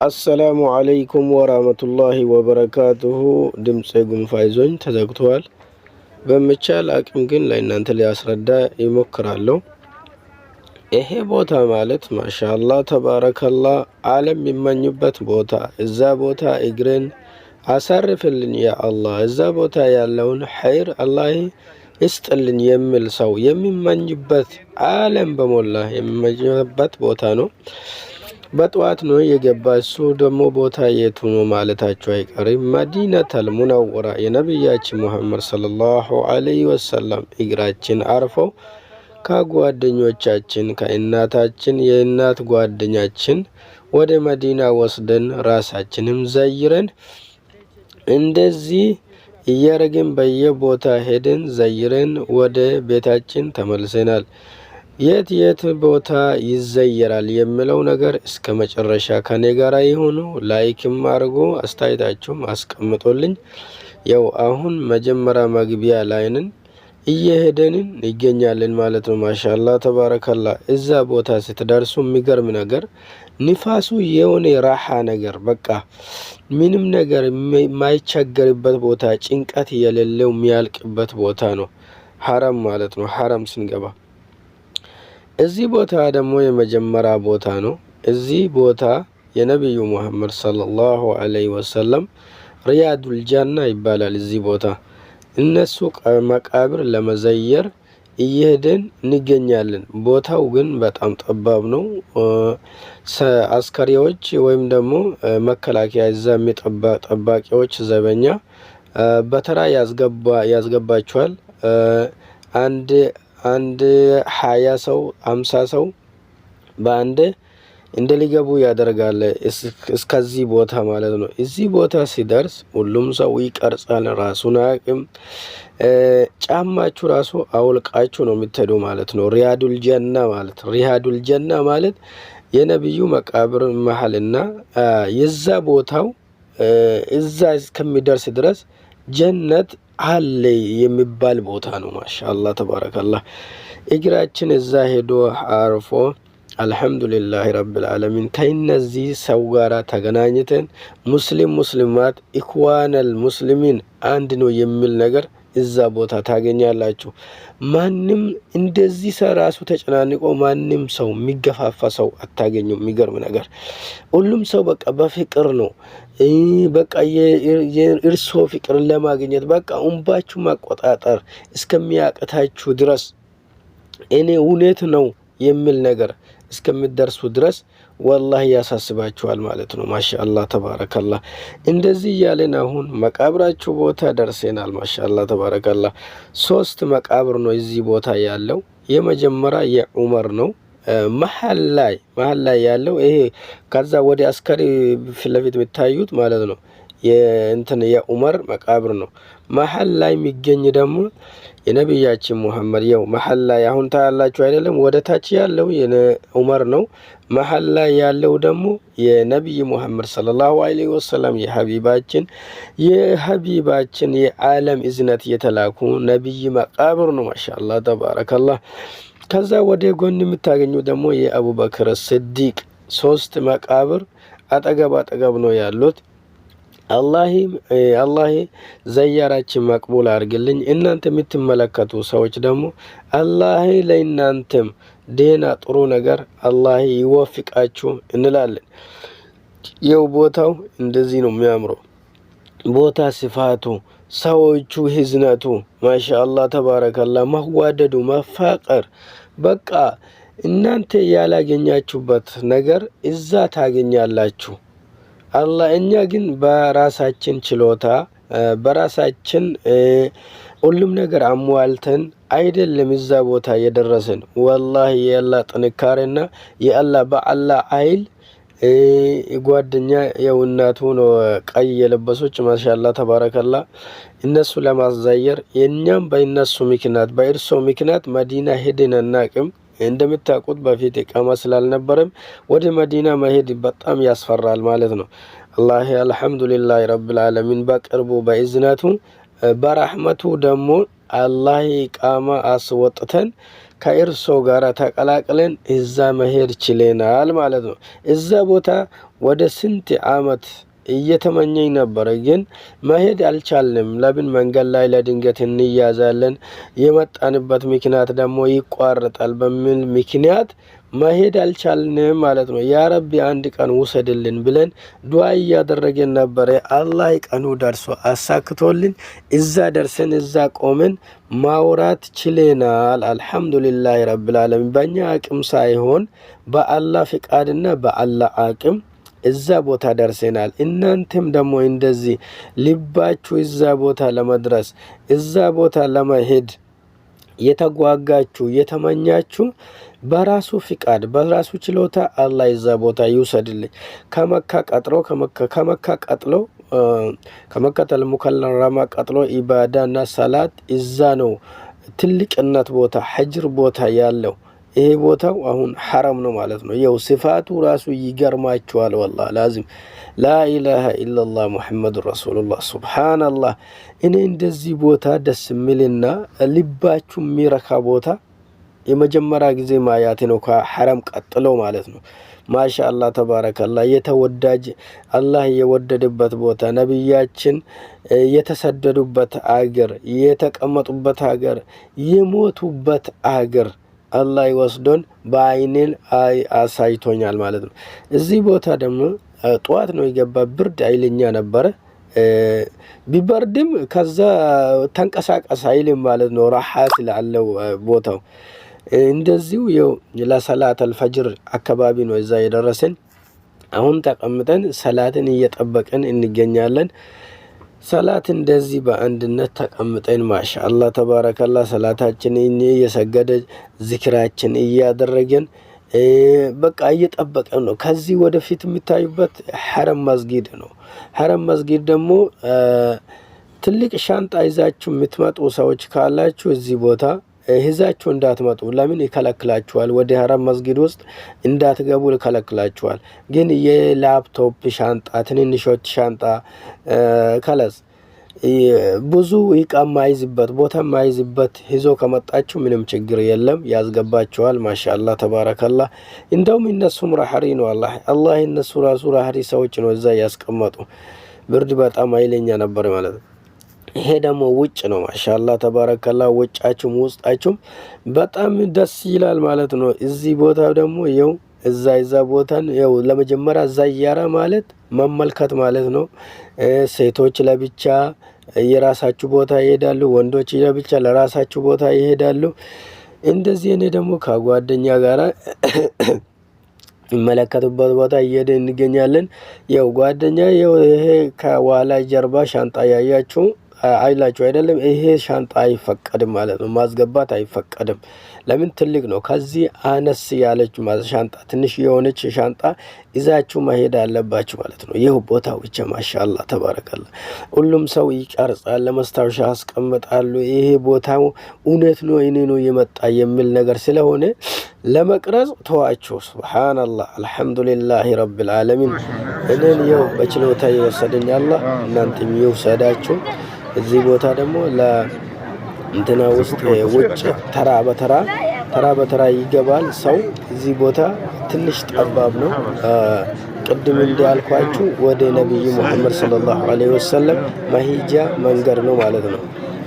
አሰላሙ አለይኩም ወራህመቱላሂ ወበረካቱሁ። ድምጼ ጉንፋይዞኝ ተዘግቷል። በመቻል አቅም ግን ለእናንተ ሊያስረዳ ይሞክራለሁ። ይሄ ቦታ ማለት ማሻአላህ ተባረከላህ ዓለም የሚመኙበት ቦታ፣ እዛ ቦታ እግሬን አሳርፍልኝ ያ አላህ፣ እዛ ቦታ ያለውን ኸይር አላህ ይስጥልኝ የሚል ሰው የሚመኝበት ዓለም በሞላ የሚመኝበት ቦታ ነው። በጠዋት ነው የገባ። እሱ ደግሞ ቦታ የቱ ነው ማለታቸው አይቀርም። መዲነተል ሙነወራ የነብያችን ሙሐመድ ሰለላሁ ዐለይሂ ወሰለም እግራችን አርፈው ከጓደኞቻችን ከእናታችን የእናት ጓደኛችን ወደ መዲና ወስደን ራሳችንም ዘይረን እንደዚህ እያረግን በየቦታ ሄደን ዘይረን ወደ ቤታችን ተመልሰናል። የት ቦታ ይዘየራል የሚለው ነገር እስከ መጨረሻ ከኔ ጋር ይሁኑ። ላይክም አድርጉ፣ አስተያየታችሁም አስቀምጡልኝ። ያው አሁን መጀመሪያ መግቢያ ላይንን እየሄደንን ይገኛለን ማለት ነው። ማሻአላህ ተባረከላህ። እዛ ቦታ ስትደርሱ የሚገርም ነገር ንፋሱ የሆነ ራሃ ነገር በቃ ምንም ነገር የማይቸገርበት ቦታ፣ ጭንቀት የሌለው የሚያልቅበት ቦታ ነው ሐረም ማለት ነው። ሐረም ስንገባ እዚህ ቦታ ደግሞ የመጀመሪያ ቦታ ነው። እዚህ ቦታ የነብዩ ሙሐመድ ሰለላሁ ዐለይሂ ወሰለም ሪያዱል ጀና ይባላል። እዚህ ቦታ እነሱ መቃብር ለመዘየር እየሄደን እንገኛለን። ቦታው ግን በጣም ጠባብ ነው። አስከሪዎች ወይም ደግሞ መከላከያ እዛ ጠባቂዎች ዘበኛ በተራ ያስገባቸዋል። አንድ 20 ሰው 50 ሰው በአንድ እንደሊገቡ ያደርጋል። እስከዚህ ቦታ ማለት ነው። እዚህ ቦታ ሲደርስ ሁሉም ሰው ይቀርጻል። ራሱን አቅም ጫማችሁ ራሱ አውልቃችሁ ነው የምትሄዱ ማለት ነው። ሪያዱል ጀና ማለት የነብዩ መቃብር መሐልና የዛ ቦታው እዛ እስከሚደርስ ድረስ ጀነት አለ የሚባል ቦታ ነው። ማሻአላህ ተባረከላህ። እግራችን እዛ ሄዶ አርፎ አልহামዱሊላህ ረብል ዓለሚን ከነዚህ ሰው ጋራ ተገናኝተን ሙስሊማት ኢኽዋነል ሙስሊሚን አንድ ነው የሚል ነገር እዛ ቦታ ታገኛላችሁ። ማንም እንደዚህ ራሱ ተጨናንቆ ማንም ሰው የሚገፋፋ ሰው አታገኙም። የሚገርም ነገር ሁሉም ሰው በቃ በፍቅር ነው። በቃ የእርሶ ፍቅርን ለማግኘት በቃ እንባችሁ ማቆጣጠር እስከሚያቀታችሁ ድረስ እኔ እውነት ነው የሚል ነገር እስከሚደርሱ ድረስ ወላሂ ያሳስባችኋል ማለት ነው። ማሻአላህ ተባረከላህ። እንደዚህ ያለን አሁን መቃብራችሁ ቦታ ደርሰናል። ማሻአላህ ተባረከላህ። 3 መቃብር ነው እዚህ ቦታ ያለው። የመጀመሪያ የዑመር ነው። መሐል ላይ ያለው ይሄ ከዛ ወደ አስከሪ ፊት ለፊት የምታዩት ማለት ነው የዑመር መቃብር ነው። መሐል ላይ የሚገኝ ደግሞ የነብያችን ሙሐመድ ያው መሐል ላይ አሁን ታያላችሁ አይደለም? ወደ ታች ያለው የዑመር ነው። መሐል ላይ ያለው ደግሞ የነብይ ሙሐመድ ሰለላሁ ዐለይሂ ወሰለም የሐቢባችን የዓለም እዝነት የተላኩ ነብይ መቃብር ነው። ማሻአላህ ተባረከላህ። ከዛ ወደ ጎን የምታገኙ ደግሞ የአቡበክር ሲዲቅ 3 መቃብር አጠገብ ነው ያሉት። አላህ ዘያራችን መቅቡል አድርግልኝ። እናንተ የምትመለከቱ ሰዎች ደግሞ አላህ ለእናንተም ደህና ጥሩ ነገር አላህ ይወፍቃችሁ እንላለን። ይው ቦታው እንደዚህ ነው የሚያምረው። ቦታ ስፋቱ፣ ሰዎቹ ህዝነቱ ማሻአላህ ተባረከላህ፣ መዋደዱ፣ መፋቀር በቃ እናንተ ያላገኛችሁበት ነገር እዛ ታገኛላችሁ። አላህ እኛ ግን በራሳችን ችሎታ በራሳችን ሁሉም ነገር አሟልተን አይደለም እዛ ቦታ የደረሰን። ወላሂ የአላህ ጥንካሬና የአላህ በአላህ ኃይል ጓደኛ የውናቱ ነው ቀይ የለበሶች ማሻአላህ ተባረከላህ እነሱ ለማዛየር የኛም በእነሱ ምክንያት በእርሶ ምክንያት መዲና ሄደን አናቅም። እንደምታውቁት በፊት ኢቃማ ስላልነበረም ወደ መዲና መሄድ በጣም ያስፈራል ማለት ነው። አላህ አልহামዱሊላህ ረብል ዓለሚን በቅርቡ በእዝነቱ በረህመቱ ደግሞ አላህ ኢቃማ አስወጥተን ከእርሶ ጋር ተቀላቅለን እዛ መሄድ ችለናል ማለት ነው። እዛ ቦታ ወደ ስንት አመት እየተመኘኝ ነበር፣ ግን መሄድ አልቻልንም። ለምን መንገድ ላይ ለድንገት እንያዛለን፣ የመጣንበት ምክንያት ደግሞ ይቋረጣል በሚል ምክንያት መሄድ አልቻልንም ማለት ነው። ያ ረቢ አንድ ቀን ውሰድልን ብለን ዱዓ እያደረገን ነበር። አላህ ቀኑ ደርሶ አሳክቶልን እዛ ደርሰን እዛ ቆመን ማውራት ችለናል። አልሐምዱሊላህ ረብል ዓለሚን። በእኛ አቅም ሳይሆን በአላህ ፍቃድና በአላህ አቅም እዛ ቦታ ደርሰናል። እናንተም ደግሞ እንደዚህ ልባችሁ እዛ ቦታ ለመድረስ እዛ ቦታ ለመሄድ የተጓጋችሁ የተመኛችሁ በራሱ ፍቃድ በራሱ ችሎታ አላህ እዛ ቦታ ይውሰድልኝ። ከመካ ቀጥሎ ከመከተል ሙከረማ ቀጥሎ ኢባዳና ሰላት እዛ ነው ትልቅነት ቦታ ሐጅር ቦታ ያለው። ይሄ ቦታው አሁን ሐረም ነው ማለት ነው። ያው ሲፋቱ ራሱ ይገርማችኋል። ወላሂ ላዚም ላኢላሃ ኢላላህ ሙሐመድ ረሱሉላህ ሱብሃንአላህ። እኔ እንደዚህ ቦታ ደስ የሚልና ልባችሁ የሚረካ ቦታ የመጀመሪያ ጊዜ ማያቴ ነው ከሐረም ቀጥሎ ማለት ነው። ማሻአላህ ተባረከላህ። የተወዳጅ አላህ የወደደበት ቦታ፣ ነብያችን የተሰደዱበት አገር፣ የተቀመጡበት አገር፣ የሞቱበት አገር አላህ ይወስዶን በአይኔን አሳይቶኛል ማለት ነው። እዚህ ቦታ ደግሞ ጠዋት ነው የገባ። ብርድ ኃይለኛ ነበረ። ቢበርድም ከዛ ተንቀሳቀስ አይልም ማለት ነው። ራሓ ስላለው ቦታው እንደዚሁ ለሰላት አልፈጅር አካባቢ ነው እዛ የደረሰን። አሁን ተቀምጠን ሰላትን እየጠበቅን እንገኛለን። ሰላት እንደዚህ በአንድነት ተቀምጠን ማሻአላህ ተባረከላህ ሰላታችንን እየሰገደ ዝክራችን እያደረገን በቃ እየጠበቀን ነው። ከዚህ ወደፊት የሚታዩበት ሐረም መስጊድ ነው። ሐረም መስጊድ ደግሞ ትልቅ ሻንጣ ይዛችሁ የምትመጡ ሰዎች ካላችሁ እዚህ ቦታ ይዛችሁ እንዳትመጡ። ለምን ይከለክላችኋል? ወደ ሐረም መስጊድ ውስጥ እንዳትገቡ ይከለክላችኋል። ግን የላፕቶፕ ሻንጣ፣ ትንንሾች ሻንጣ ከለስ ብዙ እቃ ማይዝበት ቦታ ማይዝበት ይዞ ከመጣችሁ ምንም ችግር የለም፣ ያስገባችኋል። ማሻአላህ ተባረከላህ። እንደውም እነሱም ራህሪ ነው። አላህ እነሱ ራሱ ራህሪ ሰዎች ነው እዛ ያስቀመጡ። ብርድ በጣም ኃይለኛ ነበር ማለት ነው። ይሄ ደግሞ ውጭ ነው። ማሻአላህ ተባረከላህ። ውጫችሁም ውስጣችሁም በጣም ደስ ይላል ማለት ነው። እዚህ ቦታ ደግሞ ይኸው እዛ ቦታን ይኸው ለመጀመሪያ ዛያራ ማለት መመልከት ማለት ነው። ሴቶች ለብቻ የራሳችሁ ቦታ ይሄዳሉ፣ ወንዶች ለብቻ ለራሳችሁ ቦታ ይሄዳሉ። እንደዚህ እኔ ደግሞ ከጓደኛ ጋራ ይመለከቱበት ቦታ እየሄድን እንገኛለን። ያው ጓደኛ ይሄ ከኋላ ጀርባ ሻንጣ ያያችሁ አይላችሁ አይደለም? ይሄ ሻንጣ አይፈቀድም ማለት ነው። ማስገባት አይፈቀድም። ለምን? ትልቅ ነው። ከዚህ አነስ ያለች ሻንጣ ትንሽ የሆነች ሻንጣ ይዛችሁ መሄድ አለባችሁ ማለት ነው። ይህ ቦታው ብቻ ማሻአላህ ተባረከላህ። ሁሉም ሰው ይቀርጻል፣ ለማስታወሻ ያስቀምጣሉ። ይሄ ቦታው እውነት ነው እኔ ነው የመጣ የሚል ነገር ስለሆነ ለመቅረጽ ተዋችሁ። ሱብሃንአላህ አልሐምዱሊላህ ረብል ዓለሚን። እኔን ይኸው በችሎታ ይወሰደኝ አላህ፣ እናንተም ይውሰዳችሁ። እዚህ ቦታ ደግሞ ለእንትና ውስጥ ውጭ ተራ በተራ ይገባል ሰው። እዚህ ቦታ ትንሽ ጠባብ ነው። ቅድም እንዳልኳችሁ ወደ ነብዩ መሐመድ ሰለላሁ ዐለይሂ ወሰለም መሄጃ መንገድ ነው ማለት ነው።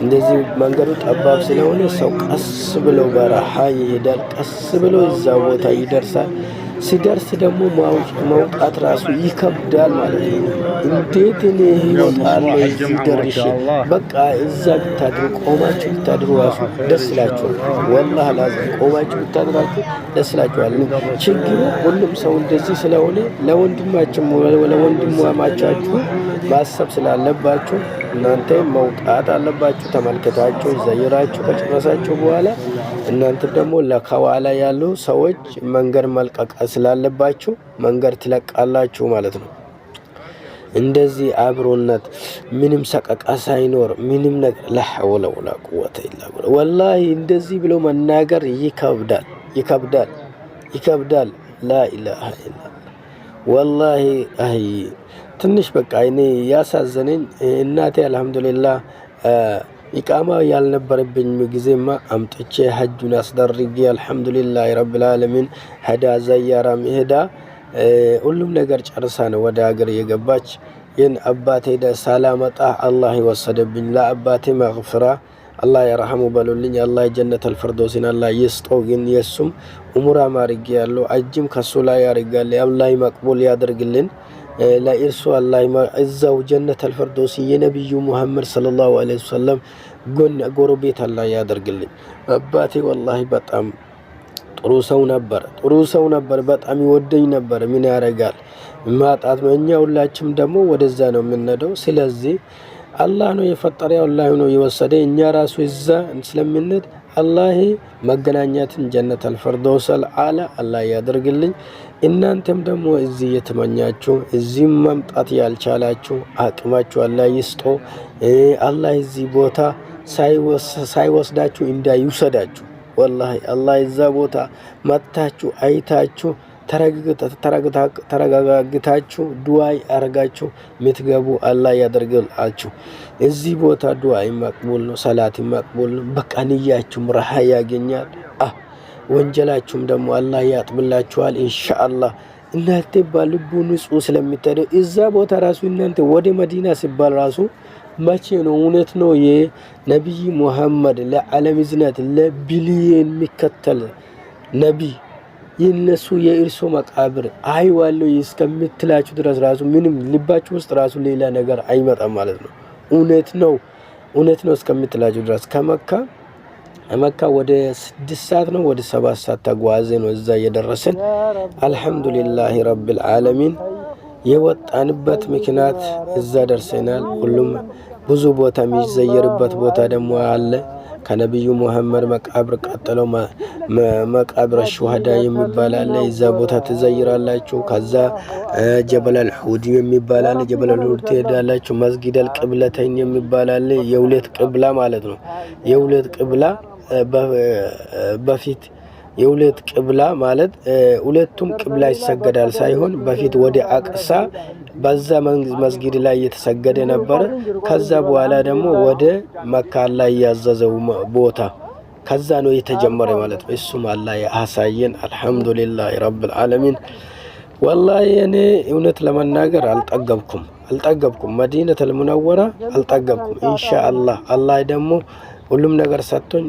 እንደዚህ መንገዱ ጠባብ ስለሆነ ሰው ቀስ ብሎ በረሃ ይሄዳል። ቀስ ብሎ እዛ ቦታ ይደርሳል። ሲደርስ ደግሞ መውጣት ራሱ ይከብዳል ማለት ነው። እንዴት እኔ ህይወት አለ እዚህ ደርሼ በቃ እዛ ብታድሩ ቆማችሁ ብታድሩ ራሱ ደስ ይላችኋል። ወላሂ ላዚም ቆማችሁ ብታድራችሁ ደስ ይላችኋል። ችግሩ ሁሉም ሰው እንደዚህ ስለሆነ ለወንድማማቻችሁ ማሰብ ስላለባችሁ እናንተ መውጣት አለባችሁ። ተመልከታችሁ ዘይራችሁ ከጨረሳችሁ በኋላ እናንተ ደግሞ ለከዋላ ያሉ ሰዎች መንገድ መልቀቅ ስላለባችሁ መንገድ ትለቃላችሁ ማለት ነው። እንደዚህ አብሮነት ምንም ሰቀቃ ሳይኖር ምንም ነገር ለሐወለ ወላ ቁወተ ኢላ ቢላህ። ወላሂ እንደዚህ ብሎ መናገር ይከብዳል። ላኢላሃ ኢላ ወላሂ ትንሽ በቃ እኔ ያሳዘነኝ እናቴ አልሐምዱሊላህ ኢቃማ ያልነበረብኝ ጊዜማ አምጥቼ ሐጁን አስደርጌ አልহামዱሊላህ ረብል ዓለሚን ሄዳ ዘያራም ሄዳ ሁሉም ነገር ጨርሳ ነው ወደ ሀገር የገባች። ይህን አባቴ ሳላመጣ አላህ ይወሰደብኝ። ለአባቴ መግፍራ አላህ ይርሐሙ በሉልኝ። አላህ ጀነተል ፊርደውስን አላህ ይስጠው። ግን የሱም ኡምራ ማርጌ ያለው አጅም ከሱ ላይ ያርጋል። አላህ መቅቡል ያደርግልን። ለኢርሱ አላህ እዛው ጀነተል ፊርደውስ የነብዩ መሐመድ ሰለላሁ ዐለይሂ ወሰለም ጎረቤት አላህ ያደርግልን። አባቴ ወላሂ በጣም ጥሩ ሰው ነበር። በጣም ይወደኝ ነበር። ምን ያረጋል ማጣት ነው። እኛ ሁላችንም ደግሞ ወደዛ ነው የምንሄደው። ስለዚህ አላህ ነው የፈጠረው፣ አላህ ነው የወሰደ። እኛ ራሱ እዛ ስለምንሄድ አላህ መገናኛትን ጀነተል ፊርደውስ አልአላ አላህ ያደርግልኝ። እናንተም ደግሞ እዚህ የተመኛችሁ እዚህ መምጣት ያልቻላችሁ አቅማችሁ አላህ ይስጦ። አላህ እዚህ ቦታ ሳይወስዳችሁ እንዳይወሰዳችሁ። ወላሂ አላህ እዛ ቦታ መታችሁ አይታችሁ ተረጋግታችሁ ዱዓይ አርጋችሁ ምትገቡ አላህ ያደርግላችሁ። እዚህ ቦታ ዱዓይ መቅቡል ነው፣ ሰላት መቅቡል ነው። በቃ ንያችሁም ረሃ ያገኛል። ወንጀላችሁም ደግሞ አላህ ያጥብላችኋል ኢንሻአላህ። እናንተ በልቡ ንጹህ ስለምትሄዱ እዛ ቦታ ራሱ እናንተ ወደ መዲና ሲባል ራሱ መቼ ነው እውነት ነው የነብይ ሙሐመድ ለዓለም ዝነት ለቢሊየን የሚከተል ነብይ የነሱ የእርሶ መቃብር አይዋለው እስከምትላችሁ ድረስ ራሱ ምንም ልባችሁ ውስጥ ራሱ ሌላ ነገር አይመጣም ማለት ነው። እውነት ነው እስከምትላችሁ ድረስ ከመካ ወደ 6 ሰዓት ነው ወደ 7 ሰዓት ተጓዘ ነው እዛ የደረሰን። አልহামዱሊላህ ረብል ዓለሚን የወጣንበት ምክንያት እዛ ደርሰናል። ሁሉም ብዙ ቦታ የሚዘየርበት ቦታ ደግሞ አለ። ከነብዩ መሐመድ መቃብር ቀጥሎ መቃብር ሹሃዳ የሚባል አለ። እዛ ቦታ ትዘይራላችሁ። ከዛ ጀበል ሁድ የሚባል አለ። ጀበል ሁድ ትሄዳላችሁ። መስጊድ አልቅብለተን የሚባል አለ። የሁለት ቅብላ ማለት ነው። የሁለት ቅብላ በፊት የሁለት ቅብላ ማለት ሁለቱም ቅብላ ይሰገዳል ሳይሆን በፊት ወደ አቅሳ በዛ መስጊድ ላይ የተሰገደ ነበር። ከዛ በኋላ ደግሞ ወደ መካ ላይ ያዘዘው ቦታ ከዛ ነው የተጀመረ ማለት ነው። እሱም አላህ ያሳየን። አልহামዱሊላህ ረብል ዓለሚን። ወላሂ እኔ እውነት ለመናገር አልጠገብኩም መዲነቱል ሙነወራ አልጠገብኩም። ኢንሻአላህ አላህ ደግሞ ሁሉም ነገር ሰጥቶኝ